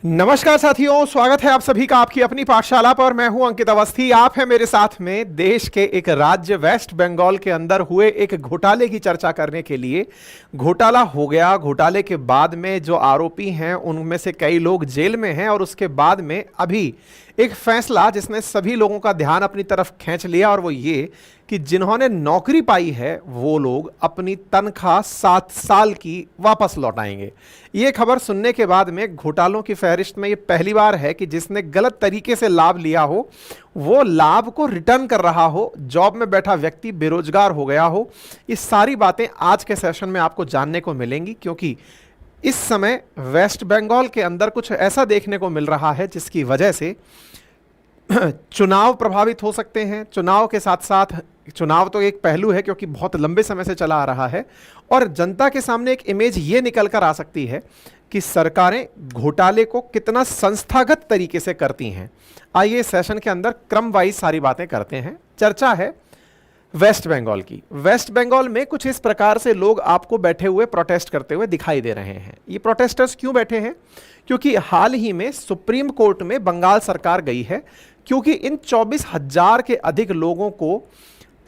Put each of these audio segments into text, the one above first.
नमस्कार साथियों, स्वागत है आप सभी का आपकी अपनी पाठशाला पर। मैं हूं अंकित अवस्थी। आप हैं मेरे साथ में देश के एक राज्य वेस्ट बंगाल के अंदर हुए एक घोटाले की चर्चा करने के लिए। घोटाला हो गया, घोटाले के बाद में जो आरोपी हैं उनमें से कई लोग जेल में हैं और उसके बाद में अभी एक फैसला जिसने सभी लोगों का ध्यान अपनी तरफ खींच लिया, और वो ये कि जिन्होंने नौकरी पाई है वो लोग अपनी तनख्वाह 7 साल की वापस लौटाएंगे। ये खबर सुनने के बाद में घोटालों की फहरिस्त में ये पहली बार है कि जिसने गलत तरीके से लाभ लिया हो वो लाभ को रिटर्न कर रहा हो, जॉब में बैठा व्यक्ति बेरोजगार हो गया हो। ये सारी बातें आज के सेशन में आपको जानने को मिलेंगी, क्योंकि इस समय वेस्ट बंगाल के अंदर कुछ ऐसा देखने को मिल रहा है जिसकी वजह से चुनाव प्रभावित हो सकते हैं। चुनाव के साथ साथ चुनाव तो एक पहलू है क्योंकि बहुत लंबे समय से चला आ रहा है, और जनता के सामने एक इमेज ये निकल कर आ सकती है कि सरकारें घोटाले को कितना संस्थागत तरीके से करती हैं। आइए सेशन के अंदर क्रम वाइज सारी बातें करते हैं। चर्चा है वेस्ट बंगाल की। वेस्ट बंगाल में कुछ इस प्रकार से लोग आपको बैठे हुए प्रोटेस्ट करते हुए दिखाई दे रहे हैं। ये प्रोटेस्टर्स क्यों बैठे हैं? क्योंकि हाल ही में सुप्रीम कोर्ट में बंगाल सरकार गई है, क्योंकि इन 24,000 के अधिक लोगों को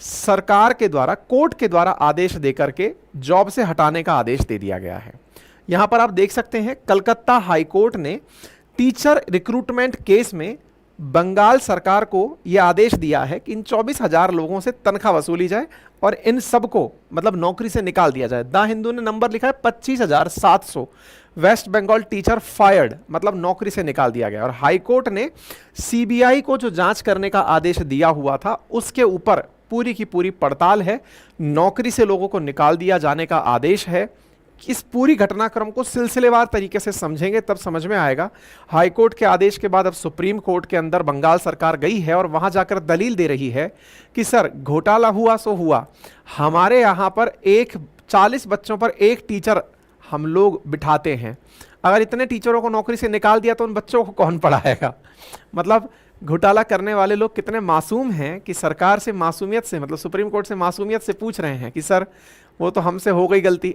सरकार के द्वारा, कोर्ट के द्वारा आदेश देकर के जॉब से हटाने का आदेश दे दिया गया है। यहां पर आप देख सकते हैं कलकत्ता हाई कोर्ट ने टीचर रिक्रूटमेंट केस में बंगाल सरकार को यह आदेश दिया है कि इन 24,000 लोगों से तनख्वाह वसूली जाए और इन सबको मतलब नौकरी से निकाल दिया जाए। द हिंदू ने नंबर लिखा है 25,700 वेस्ट बंगाल टीचर फायर्ड, मतलब नौकरी से निकाल दिया गया। और हाई कोर्ट ने सीबीआई को जो जांच करने का आदेश दिया हुआ था उसके ऊपर पूरी की पूरी पड़ताल है, नौकरी से लोगों को निकाल दिया जाने का आदेश है। इस पूरी घटनाक्रम को सिलसिलेवार तरीके से समझेंगे तब समझ में आएगा। हाई कोर्ट के आदेश के बाद अब सुप्रीम कोर्ट के अंदर बंगाल सरकार गई है और वहां जाकर दलील दे रही है कि सर घोटाला हुआ सो हुआ, हमारे यहां पर 40 बच्चों पर एक टीचर हम लोग बिठाते हैं, अगर इतने टीचरों को नौकरी से निकाल दिया तो उन बच्चों को कौन पढ़ाएगा। मतलब घोटाला करने वाले लोग कितने मासूम हैं कि सरकार से मासूमियत से, मतलब सुप्रीम कोर्ट से मासूमियत से पूछ रहे हैं कि सर वो तो हमसे हो गई गलती।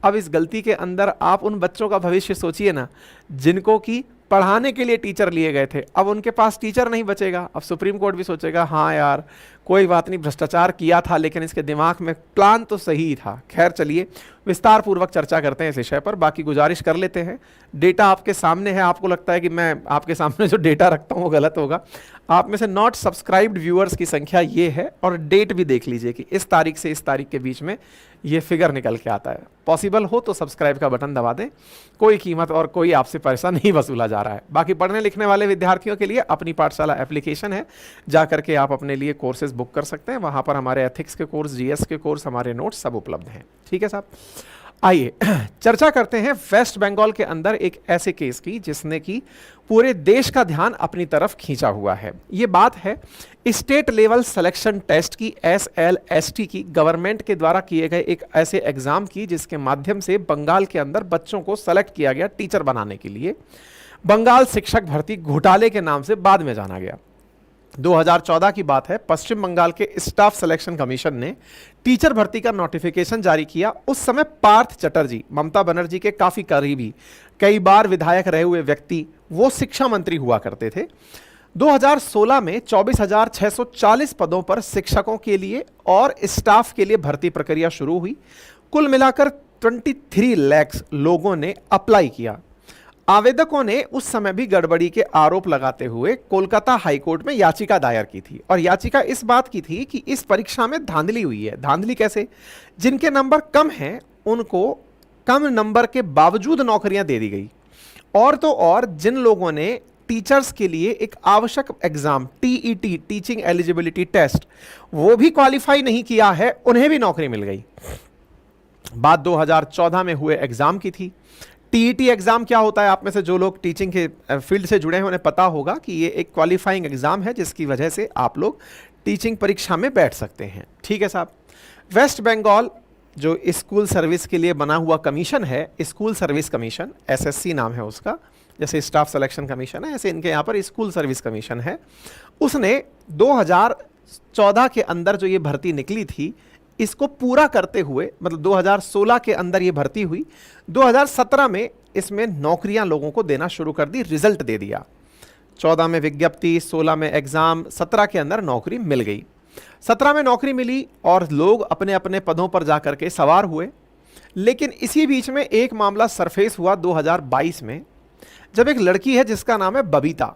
अब इस गलती के अंदर आप उन बच्चों का भविष्य सोचिए ना, जिनको कि पढ़ाने के लिए टीचर लिए गए थे, अब उनके पास टीचर नहीं बचेगा। अब सुप्रीम कोर्ट भी सोचेगा हाँ यार कोई बात नहीं, भ्रष्टाचार किया था लेकिन इसके दिमाग में प्लान तो सही ही था। खैर चलिए विस्तार पूर्वक चर्चा करते हैं इस विषय पर। बाकी गुजारिश कर लेते हैं, डेटा आपके सामने है, आपको लगता है कि मैं आपके सामने जो डेटा रखता हूँ वो गलत होगा। आप में से नॉट सब्सक्राइब्ड व्यूअर्स की संख्या ये है, और डेट भी देख लीजिए कि इस तारीख से इस तारीख के बीच में ये फिगर निकल के आता है। पॉसिबल हो तो सब्सक्राइब का बटन दबा दें, कोई कीमत और कोई आपसे पैसा नहीं वसूला जा रहा है। बाकी पढ़ने लिखने वाले विद्यार्थियों के लिए अपनी पाठशाला एप्लीकेशन है, जाकर के आप अपने लिए कोर्सेज बुक कर सकते हैं। वहां पर हमारे एथिक्स के कोर्स, जीएस के कोर्स, हमारे नोट्स सब उपलब्ध हैं। ठीक है साहब, आइए चर्चा करते हैं वेस्ट बंगाल के अंदर एक ऐसे केस की जिसने कि पूरे देश का ध्यान अपनी तरफ खींचा हुआ है। यह बात है स्टेट लेवल सिलेक्शन टेस्ट की, SLST की, गवर्नमेंट के द्वारा किए गए एक ऐसे एग्जाम की जिसके माध्यम से बंगाल के अंदर बच्चों को सेलेक्ट किया गया टीचर बनाने के लिए। बंगाल शिक्षक भर्ती घोटाले के नाम से बाद में जाना गया। 2014 की बात है, पश्चिम बंगाल के स्टाफ सिलेक्शन कमीशन ने टीचर भर्ती का नोटिफिकेशन जारी किया। उस समय पार्थ चटर्जी, ममता बनर्जी के काफी करीबी, कई बार विधायक रहे हुए व्यक्ति, वो शिक्षा मंत्री हुआ करते थे। 2016 में 24,640 पदों पर शिक्षकों के लिए और स्टाफ के लिए भर्ती प्रक्रिया शुरू हुई। कुल मिलाकर 23 लाख लोगों ने अप्लाई किया। आवेदकों ने उस समय भी गड़बड़ी के आरोप लगाते हुए कोलकाता हाईकोर्ट में याचिका दायर की थी, और याचिका इस बात की थी कि इस परीक्षा में धांधली हुई है। धांधली कैसे? जिनके नंबर कम हैं उनको कम नंबर के बावजूद नौकरियां दे दी गई, और तो और जिन लोगों ने टीचर्स के लिए एक आवश्यक exam TET, teaching eligibility test, वो भी क्वालिफाई नहीं किया है, उन्हें भी नौकरी मिल गई। बात 2014 में हुए एग्जाम की थी। TET एग्जाम क्या होता है? आप में से जो लोग टीचिंग के फील्ड से जुड़े हैं उन्हें पता होगा कि ये एक क्वालिफाइंग एग्जाम है जिसकी वजह से आप लोग टीचिंग परीक्षा में बैठ सकते हैं। ठीक है साहब। वेस्ट बंगाल जो स्कूल सर्विस के लिए बना हुआ कमीशन है, स्कूल सर्विस कमीशन, SSC नाम है उसका, जैसे स्टाफ सिलेक्शन कमीशन है ऐसे इनके यहाँ पर स्कूल सर्विस कमीशन है। उसने 2014 के अंदर जो ये भर्ती निकली थी इसको पूरा करते हुए, मतलब 2016 के अंदर ये भर्ती हुई, 2017 में इसमें नौकरियां लोगों को देना शुरू कर दी, रिजल्ट दे दिया। 14 में विज्ञप्ति, 16 में एग्जाम, 17 के अंदर नौकरी मिल गई। 17 में नौकरी मिली और लोग अपने अपने पदों पर जाकर के सवार हुए। लेकिन इसी बीच में एक मामला सरफेस हुआ 2022 में, जब एक लड़की है जिसका नाम है बबीता,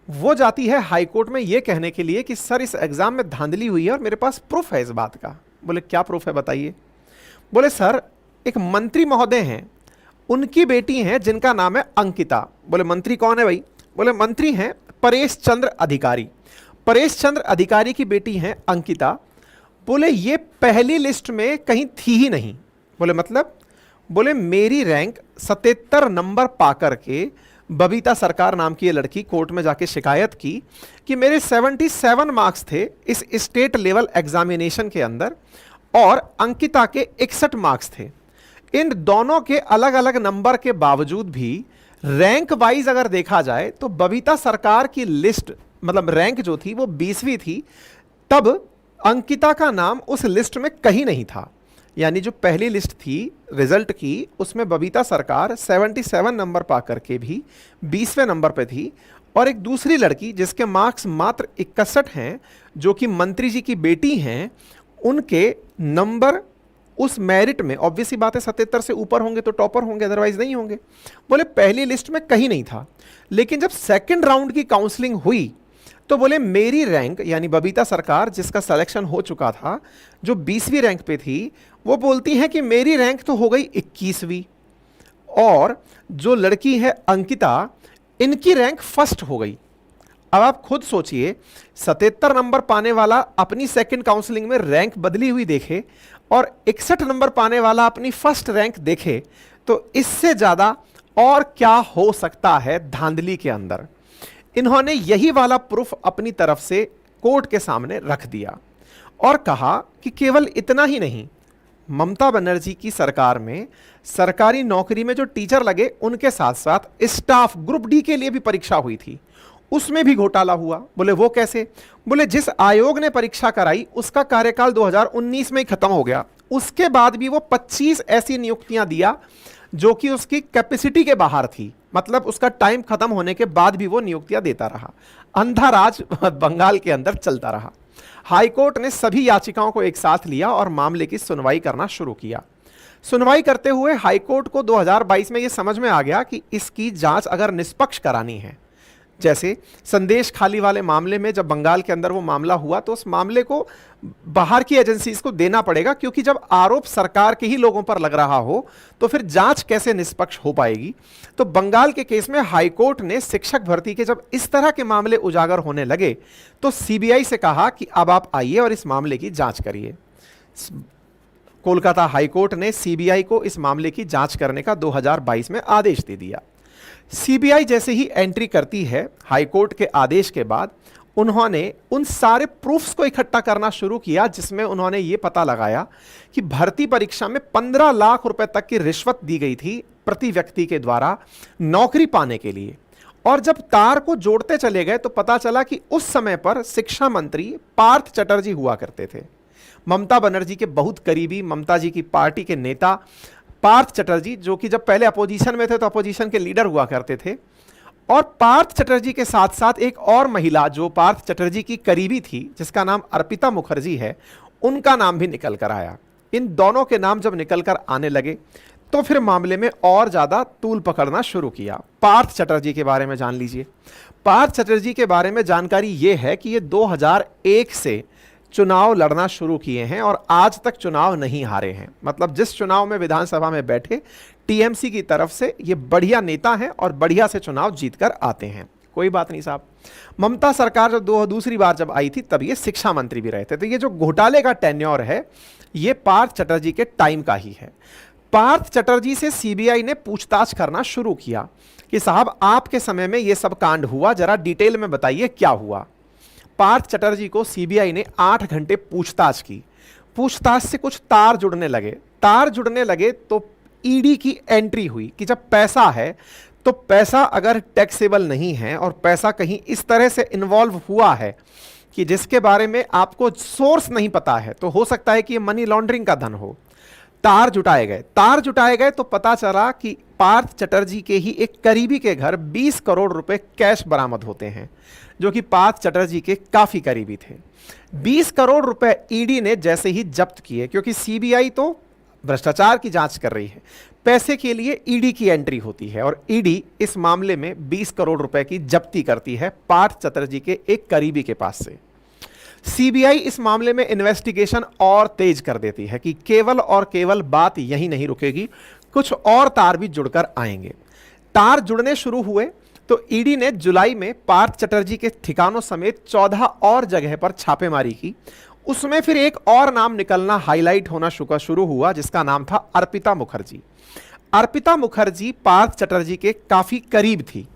वो जाती है हाईकोर्ट में ये कहने के लिए कि सर इस एग्जाम में धांधली हुई है और मेरे पास प्रूफ है इस बात का। बोले क्या प्रूफ है बताइए। बोले सर एक मंत्री महोदय हैं, उनकी बेटी हैं जिनका नाम है अंकिता। बोले मंत्री कौन है भाई। बोले मंत्री हैं परेश चंद्र अधिकारी, परेश चंद्र अधिकारी की बेटी हैं अंकिता। बोले ये पहली लिस्ट में कहीं थी ही नहीं। बोले मतलब। बोले मेरी रैंक 77 नंबर पाकर के बबीता सरकार नाम की ये लड़की कोर्ट में जाके शिकायत की कि मेरे 77 मार्क्स थे इस स्टेट लेवल एग्जामिनेशन के अंदर और अंकिता के 61 मार्क्स थे। इन दोनों के अलग अलग नंबर के बावजूद भी रैंक वाइज अगर देखा जाए तो बबीता सरकार की लिस्ट मतलब रैंक जो थी वो 20वीं थी, तब अंकिता का नाम उस लिस्ट में कहीं नहीं था। यानी जो पहली लिस्ट थी रिजल्ट की उसमें बबीता सरकार 77 नंबर पा करके भी 20वें नंबर पे थी, और एक दूसरी लड़की जिसके मार्क्स मात्र 61 हैं, जो कि मंत्री जी की बेटी हैं, उनके नंबर उस मेरिट में ऑब्वियसली बात है 77 से ऊपर होंगे तो टॉपर होंगे, अदरवाइज नहीं होंगे। बोले पहली लिस्ट में कहीं नहीं था। लेकिन जब सेकंड राउंड की काउंसलिंग हुई तो बोले मेरी रैंक यानी बबीता सरकार जिसका सिलेक्शन हो चुका था, जो 20वीं रैंक पे थी, वो बोलती हैं कि मेरी रैंक तो हो गई 21वीं, और जो लड़की है अंकिता इनकी रैंक फर्स्ट हो गई। अब आप खुद सोचिए 77 नंबर पाने वाला अपनी सेकंड काउंसलिंग में रैंक बदली हुई देखे और 61 नंबर पाने वाला अपनी फर्स्ट रैंक देखे, तो इससे ज्यादा और क्या हो सकता है धांधली के अंदर। इन्होंने यही वाला प्रूफ अपनी तरफ से कोर्ट के सामने रख दिया और कहा कि केवल इतना ही नहीं, ममता बनर्जी की सरकार में सरकारी नौकरी में जो टीचर लगे उनके साथ साथ स्टाफ ग्रुप डी के लिए भी परीक्षा हुई थी, उसमें भी घोटाला हुआ। बोले वो कैसे। बोले जिस आयोग ने परीक्षा कराई उसका कार्यकाल 2019 में ही खत्म हो गया, उसके बाद भी वो 25 ऐसी नियुक्तियां दिया जो कि उसकी कैपेसिटी के बाहर थी, मतलब उसका टाइम खत्म होने के बाद भी वो नियुक्तियां देता रहा। अंधा राज बंगाल के अंदर चलता रहा। हाईकोर्ट ने सभी याचिकाओं को एक साथ लिया और मामले की सुनवाई करना शुरू किया। सुनवाई करते हुए हाईकोर्ट को 2022 में यह समझ में आ गया कि इसकी जांच अगर निष्पक्ष करानी है, जैसे संदेश खाली वाले मामले में जब बंगाल के अंदर वो मामला हुआ तो उस मामले को बाहर की एजेंसीज को देना पड़ेगा, क्योंकि जब आरोप सरकार के ही लोगों पर लग रहा हो तो फिर जांच कैसे निष्पक्ष हो पाएगी। तो बंगाल के केस में हाईकोर्ट ने शिक्षक भर्ती के जब इस तरह के मामले उजागर होने लगे तो सीबीआई से कहा कि अब आप आइए और इस मामले की जांच करिए। कोलकाता हाईकोर्ट ने सीबीआई को इस मामले की जांच करने का 2022 में आदेश दे दिया। सीबीआई जैसे ही एंट्री करती है हाईकोर्ट के आदेश के बाद, उन्होंने उन सारे प्रूफ्स को इकट्ठा करना शुरू किया जिसमें उन्होंने ये पता लगाया कि भर्ती परीक्षा में 15 लाख रुपए तक की रिश्वत दी गई थी प्रति व्यक्ति के द्वारा नौकरी पाने के लिए। और जब तार को जोड़ते चले गए तो पता चला कि उस समय पर शिक्षा मंत्री पार्थ चटर्जी हुआ करते थे। ममता बनर्जी के बहुत करीबी, ममता जी की पार्टी के नेता पार्थ चटर्जी, जो कि जब पहले अपोजिशन में थे तो अपोजिशन के लीडर हुआ करते थे, और पार्थ चटर्जी के साथ साथ एक और महिला जो पार्थ चटर्जी की करीबी थी जिसका नाम अर्पिता मुखर्जी है, उनका नाम भी निकल कर आया। इन दोनों के नाम जब निकल कर आने लगे तो फिर मामले में और ज्यादा तूल पकड़ना शुरू किया। पार्थ चटर्जी के बारे में जान लीजिए। पार्थ चटर्जी के बारे में जानकारी यह है कि ये 2001 से चुनाव लड़ना शुरू किए हैं और आज तक चुनाव नहीं हारे हैं। मतलब जिस चुनाव में विधानसभा में बैठे, टीएमसी की तरफ से ये बढ़िया नेता हैं और बढ़िया से चुनाव जीतकर आते हैं। कोई बात नहीं साहब। ममता सरकार जब दूसरी बार जब आई थी तब ये शिक्षा मंत्री भी रहे थे। तो ये जो घोटाले का टेन्योर है ये पार्थ चटर्जी के टाइम का ही है। पार्थ चटर्जी से सीबीआई ने पूछताछ करना शुरू किया कि साहब आपके समय में ये सब कांड हुआ, जरा डिटेल में बताइए क्या हुआ। पार्थ चटर्जी को सीबीआई ने 8 घंटे पूछताछ की। पूछताछ से कुछ तार जुड़ने लगे तो ईडी की एंट्री हुई कि जब पैसा है तो पैसा अगर टैक्सेबल नहीं है और पैसा कहीं इस तरह से इन्वॉल्व हुआ है कि जिसके बारे में आपको सोर्स नहीं पता है, तो हो सकता है कि ये मनी लॉन्ड्रिंग का धन हो। तार जुटाए गए तो पता चला कि पार्थ चटर्जी के ही एक करीबी के घर 20 करोड़ रुपए कैश बरामद होते हैं, जो कि पार्थ चटर्जी के काफी करीबी थे। 20 करोड़ रुपए ईडी ने जैसे ही जब्त किए, क्योंकि सीबीआई तो भ्रष्टाचार की जांच कर रही है, पैसे के लिए ईडी की एंट्री होती है और ईडी इस मामले में 20 करोड़ रुपए की जब्ती करती है पार्थ चटर्जी के एक करीबी के पास से। सीबीआई इस मामले में इन्वेस्टिगेशन और तेज कर देती है कि केवल और केवल बात यही नहीं रुकेगी, कुछ और तार भी जुड़कर आएंगे। तार जुड़ने शुरू हुए तो ईडी ने जुलाई में पार्थ चटर्जी के ठिकानों समेत 14 और जगह पर छापेमारी की। उसमें फिर एक और नाम निकलना, हाईलाइट होना शुरू हुआ, जिसका नाम था अर्पिता मुखर्जी। अर्पिता मुखर्जी पार्थ चटर्जी के काफी करीब थी।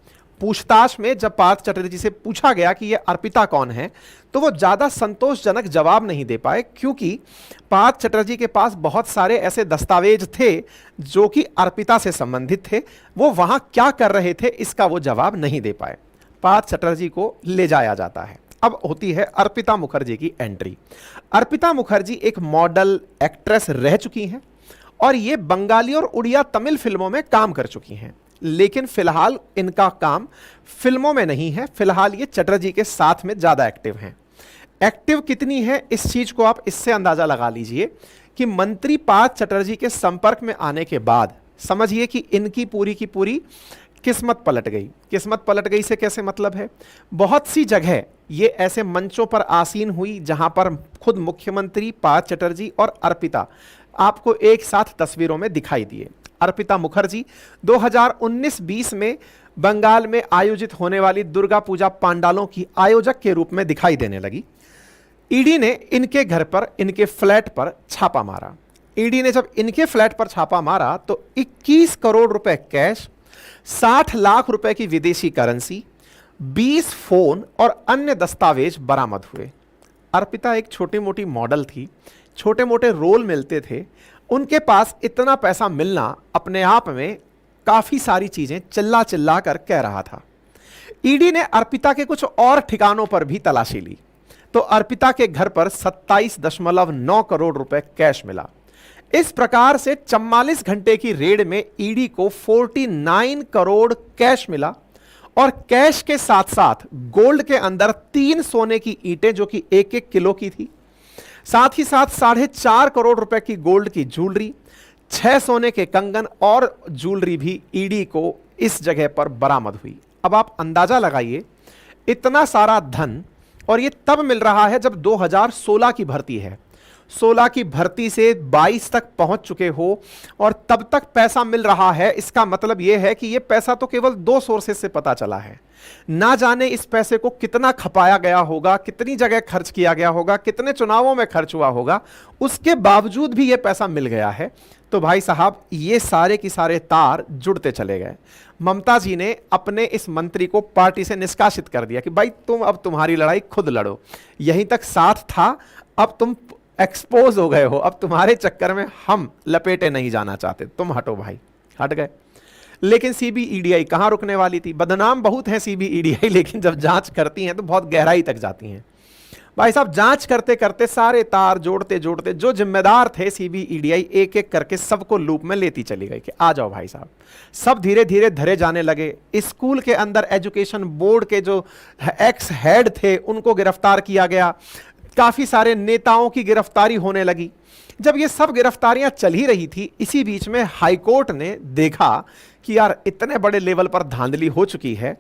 पूछताछ में जब पार्थ चटर्जी से पूछा गया कि यह अर्पिता कौन है, तो वो ज्यादा संतोषजनक जवाब नहीं दे पाए, क्योंकि पार्थ चटर्जी के पास बहुत सारे ऐसे दस्तावेज थे जो कि अर्पिता से संबंधित थे। वो वहां क्या कर रहे थे इसका वो जवाब नहीं दे पाए। पार्थ चटर्जी को ले जाया जाता है। अब होती है अर्पिता मुखर्जी की एंट्री। अर्पिता मुखर्जी एक मॉडल एक्ट्रेस रह चुकी हैं और ये बंगाली और उड़िया तमिल फिल्मों में काम कर चुकी हैं, लेकिन फिलहाल इनका काम फिल्मों में नहीं है। फिलहाल ये चटर्जी के साथ में ज्यादा एक्टिव हैं। एक्टिव कितनी है इस चीज को आप इससे अंदाजा लगा लीजिए कि मंत्री पार्थ चटर्जी के संपर्क में आने के बाद समझिए कि इनकी पूरी की पूरी किस्मत पलट गई। किस्मत पलट गई से कैसे मतलब है, बहुत सी जगह ये ऐसे मंचों पर आसीन हुई जहां पर खुद मुख्यमंत्री पार्थ चटर्जी और अर्पिता आपको एक साथ तस्वीरों में दिखाई दिए। अर्पिता मुखर्जी 2019-20 में बंगाल में आयोजित होने वाली दुर्गा पूजा पंडालों की आयोजक के रूप में दिखाई देने लगी। ईडी ने इनके घर पर, इनके फ्लैट पर छापा मारा। ईडी ने जब इनके फ्लैट पर छापा मारा तो 21 करोड़ रुपए कैश, 60 लाख रुपए की विदेशी करेंसी, 20 फोन और अन्य दस्तावेज बरामद हुए। अर्पिता एक छोटी मोटी मॉडल थी, छोटे मोटे रोल मिलते थे। उनके पास इतना पैसा मिलना अपने आप में काफी सारी चीजें चिल्ला चिल्ला कर कह रहा था। ईडी ने अर्पिता के कुछ और ठिकानों पर भी तलाशी ली तो अर्पिता के घर पर 27.9 करोड़ रुपए कैश मिला। इस प्रकार से 44 घंटे की रेड में ईडी को 49 करोड़ कैश मिला और कैश के साथ साथ गोल्ड के अंदर 3 सोने की ईंटें जो कि 1-1 किलो की थी, साथ ही साथ 4.5 करोड़ रुपए की गोल्ड की ज्वेलरी, 6 सोने के कंगन और ज्वेलरी भी ईडी को इस जगह पर बरामद हुई। अब आप अंदाजा लगाइए, इतना सारा धन, और ये तब मिल रहा है जब 2016 की भर्ती है। 16 की भर्ती से 22 तक पहुंच चुके हो और तब तक पैसा मिल रहा है। इसका मतलब यह है कि यह पैसा तो केवल 2 सोर्सेस से पता चला है। ना जाने इस पैसे को कितना खपाया गया होगा, कितनी जगह खर्च किया गया होगा, कितने चुनावों में खर्च हुआ होगा, उसके बावजूद भी यह पैसा मिल गया है। तो भाई साहब, ये सारे की सारे तार जुड़ते चले गए। ममता जी ने अपने इस मंत्री को पार्टी से निष्कासित कर दिया कि भाई तुम अब तुम्हारी लड़ाई खुद लड़ो, यहीं तक साथ था, अब तुम एक्सपोज हो गए हो, अब तुम्हारे चक्कर में हम लपेटे नहीं जाना चाहते, तुम हटो भाई। हट गए। लेकिन सीबीईडीआई कहां रुकने वाली थी। बदनाम बहुत है सीबीईडीआई, लेकिन जब जांच करती हैं तो बहुत गहराई तक जाती हैं। भाई साहब, जांच करते करते सारे तार जोड़ते जोड़ते जो जिम्मेदार थे सीबीईडीआई एक एक करके सबको लूप में लेती चली गई कि आ जाओ भाई साहब। सब धीरे धीरे धरे जाने लगे। स्कूल के अंदर एजुकेशन बोर्ड के जो एक्स हेड थे उनको गिरफ्तार किया गया। काफी सारे नेताओं की गिरफ्तारी होने लगी। जब ये सब गिरफ्तारियां चल ही रही थी, इसी बीच में हाईकोर्ट ने देखा कि यार इतने बड़े लेवल पर धांधली हो चुकी है,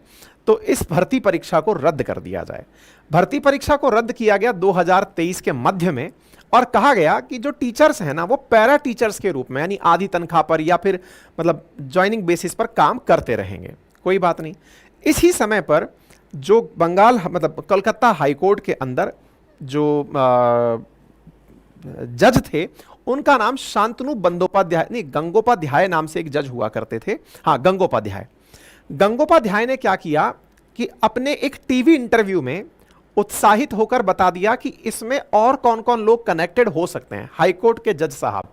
तो इस भर्ती परीक्षा को रद्द कर दिया जाए। भर्ती परीक्षा को रद्द किया गया 2023 के मध्य में और कहा गया कि जो टीचर्स हैं ना, वो पैरा टीचर्स के रूप में, यानी आधी तनख्वाह पर या फिर मतलब ज्वाइनिंग बेसिस पर काम करते रहेंगे। कोई बात नहीं। इसी समय पर जो बंगाल मतलब कोलकाता हाईकोर्ट के अंदर जो जज थे, उनका नाम शांतनु बंदोपाध्याय, नहीं गंगोपाध्याय नाम से एक जज हुआ करते थे। हाँ, गंगोपाध्याय। गंगोपाध्याय ने क्या किया कि अपने एक टीवी इंटरव्यू में उत्साहित होकर बता दिया कि इसमें और कौन कौन लोग कनेक्टेड हो सकते हैं, हाईकोर्ट के जज साहब।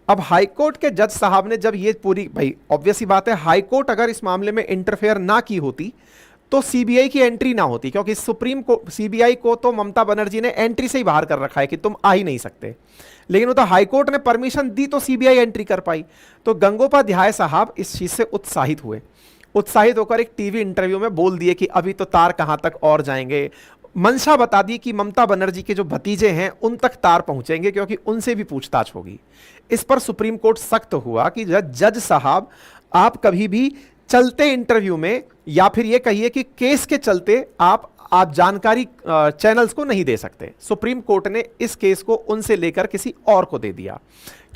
अब हाईकोर्ट के जज साहब ने जब ये पूरी, भाई ऑब्वियस ही बात है, हाईकोर्ट अगर इस मामले में इंटरफेयर ना की होती तो सीबीआई की एंट्री ना होती, क्योंकि सुप्रीम को सीबीआई को तो ममता बनर्जी ने एंट्री से ही बाहर कर रखा है कि तुम आ ही नहीं सकते, लेकिन वो तो हाईकोर्ट ने परमिशन दी तो सीबीआई एंट्री कर पाई। तो गंगोपाध्याय साहब इस चीज से उत्साहित हुए, उत्साहित होकर एक टीवी इंटरव्यू में बोल दिए कि अभी तो तार कहां तक और जाएंगे। मंशा बता दी कि ममता बनर्जी के जो भतीजे हैं उन तक तार पहुंचेंगे, क्योंकि उनसे भी पूछताछ होगी। इस पर सुप्रीम कोर्ट सख्त हुआ कि जज साहब आप कभी भी चलते इंटरव्यू में या फिर ये कहिए कि केस के चलते आप जानकारी चैनल्स को नहीं दे सकते। सुप्रीम कोर्ट ने इस केस को उनसे लेकर किसी और को दे दिया,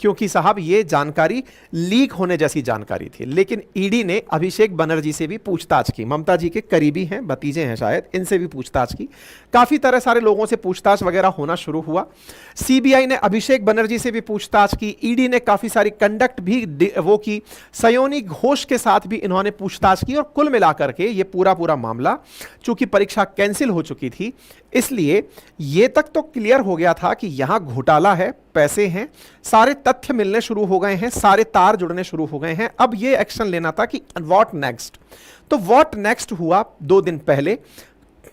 क्योंकि साहब ये जानकारी लीक होने जैसी जानकारी थी। लेकिन ईडी ने अभिषेक बनर्जी से भी पूछताछ की, ममता जी के करीबी हैं, भतीजे हैं शायद, इनसे भी पूछताछ की। काफी तरह सारे लोगों से पूछताछ वगैरह होना शुरू हुआ। सीबीआई ने अभिषेक बनर्जी से भी पूछताछ की, ईडी ने काफी सारी कंडक्ट भी वो की, सयोनी घोष के साथ भी इन्होंने पूछताछ की। और कुल मिलाकर के ये पूरा मामला, चूंकि परीक्षा कैंसिल हो चुकी थी, इसलिए ये तक तो क्लियर हो गया था कि यहां घोटाला है, पैसे हैं, सारे तथ्य मिलने शुरू हो गए हैं, सारे तार जुड़ने शुरू हो गए हैं। अब ये एक्शन लेना था कि व्हाट नेक्स्ट। तो व्हाट नेक्स्ट हुआ 2 दिन पहले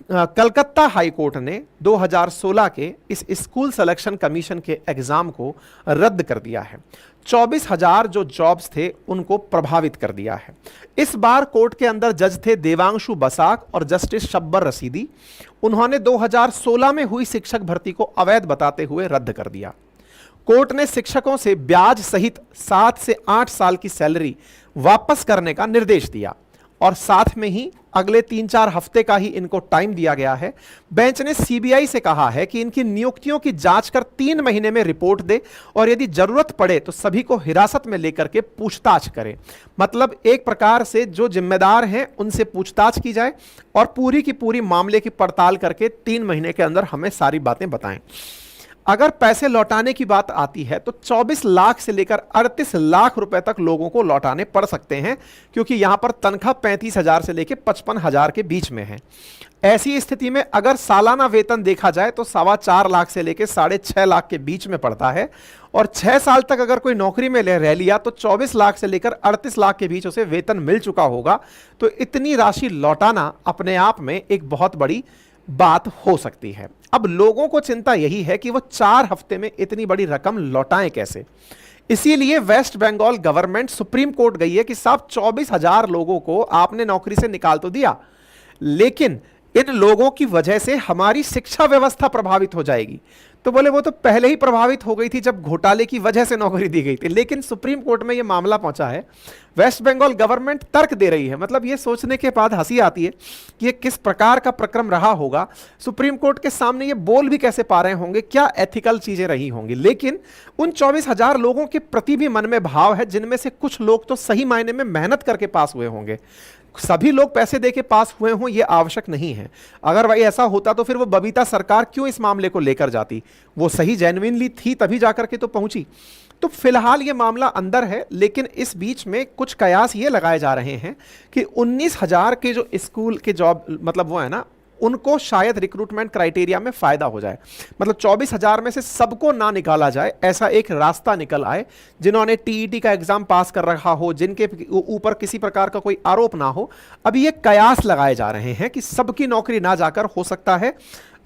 कलकत्ता हाई कोर्ट ने 2016 के इस स्कूल सिलेक्शन कमीशन के एग्जाम को रद्द कर दिया है। 24,000 जो जॉब्स थे उनको प्रभावित कर दिया है। इस बार कोर्ट के अंदर जज थे देवांशु बसाक और जस्टिस शब्बर रशीदी। उन्होंने 2016 में हुई शिक्षक भर्ती को अवैध बताते हुए रद्द कर दिया। कोर्ट ने शिक्षकों से ब्याज सहित 7 से 8 साल की सैलरी वापस करने का निर्देश दिया और साथ में ही अगले 3-4 हफ्ते का ही इनको टाइम दिया गया है। बेंच ने सीबीआई से कहा है कि इनकी नियुक्तियों की जांच कर 3 महीने में रिपोर्ट दे और यदि जरूरत पड़े तो सभी को हिरासत में लेकर के पूछताछ करे। मतलब एक प्रकार से जो जिम्मेदार हैं उनसे पूछताछ की जाए और पूरी की पूरी मामले की पड़ताल करके 3 महीने के अंदर हमें सारी बातें बताएं। अगर पैसे लौटाने की बात आती है तो 24 लाख से लेकर 38 लाख रुपए तक लोगों को लौटाने पड़ सकते हैं, क्योंकि यहां पर तनख्वाह 35,000 से लेकर 55,000 के बीच में है। ऐसी स्थिति में अगर सालाना वेतन देखा जाए तो 4.25 लाख से लेकर 6.5 लाख के बीच में पड़ता है। और 6 साल तक अगर कोई नौकरी में रह लिया तो 24 लाख से लेकर 38 लाख के बीच उसे वेतन मिल चुका होगा। तो इतनी राशि लौटाना अपने आप में एक बहुत बड़ी बात हो सकती है। अब लोगों को चिंता यही है कि वो 4 हफ्ते में इतनी बड़ी रकम लौटाएं कैसे। इसीलिए West Bengal government Supreme Court गई है कि साहब 24,000 लोगों को आपने नौकरी से निकाल तो दिया, लेकिन इन लोगों की वजह से हमारी शिक्षा व्यवस्था प्रभावित हो जाएगी। तो बोले वो तो पहले ही प्रभावित हो गई थी जब घोटाले की वजह से नौकरी दी गई थी, लेकिन सुप्रीम कोर्ट में ये मामला पहुंचा है। वेस्ट बंगाल गवर्नमेंट तर्क दे रही है। मतलब ये सोचने के बाद हंसी आती है कि ये किस प्रकार का प्रक्रम रहा होगा, सुप्रीम कोर्ट के सामने ये बोल भी कैसे पा रहे होंगे, क्या एथिकल चीजें रही होंगी। लेकिन उन 24,000 लोगों के प्रति भी मन में भाव है, जिनमें से कुछ लोग तो सही मायने में मेहनत करके पास हुए होंगे। सभी लोग पैसे देके पास हुए हों ये आवश्यक नहीं है। अगर वही ऐसा होता तो फिर वो बबीता सरकार क्यों इस मामले को लेकर जाती, वो सही जेन्युइनली थी तभी जाकर के तो पहुंची। तो फिलहाल ये मामला अंदर है, लेकिन इस बीच में कुछ कयास ये लगाए जा रहे हैं कि 19,000 के जो स्कूल के जॉब मतलब वो है ना, उनको शायद रिक्रूटमेंट क्राइटेरिया में फायदा हो जाए। मतलब 24,000 में से सबको ना निकाला जाए, ऐसा एक रास्ता निकल आए। जिन्होंने टीईटी का एग्जाम पास कर रखा हो, जिनके ऊपर किसी प्रकार का कोई आरोप ना हो, अभी ये कयास लगाए जा रहे हैं कि सबकी नौकरी ना जाकर हो सकता है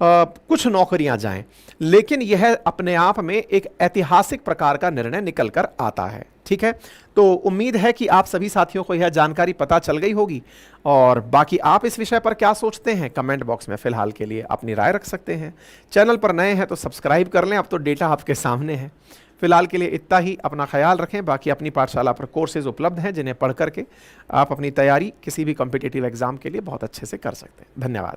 कुछ नौकरियां जाएं। लेकिन यह अपने आप में एक ऐतिहासिक प्रकार का निर्णय निकल कर आता है। ठीक है, तो उम्मीद है कि आप सभी साथियों को यह जानकारी पता चल गई होगी। और बाकी आप इस विषय पर क्या सोचते हैं कमेंट बॉक्स में फिलहाल के लिए अपनी राय रख सकते हैं। चैनल पर नए हैं तो सब्सक्राइब कर लें, अब तो डेटा आपके सामने है। फिलहाल के लिए इतना ही, अपना ख्याल रखें। बाकी अपनी पाठशाला पर कोर्सेज उपलब्ध हैं जिन्हें पढ़ करके आप अपनी तैयारी किसी भी कॉम्पिटिटिव एग्जाम के लिए बहुत अच्छे से कर सकते हैं। धन्यवाद।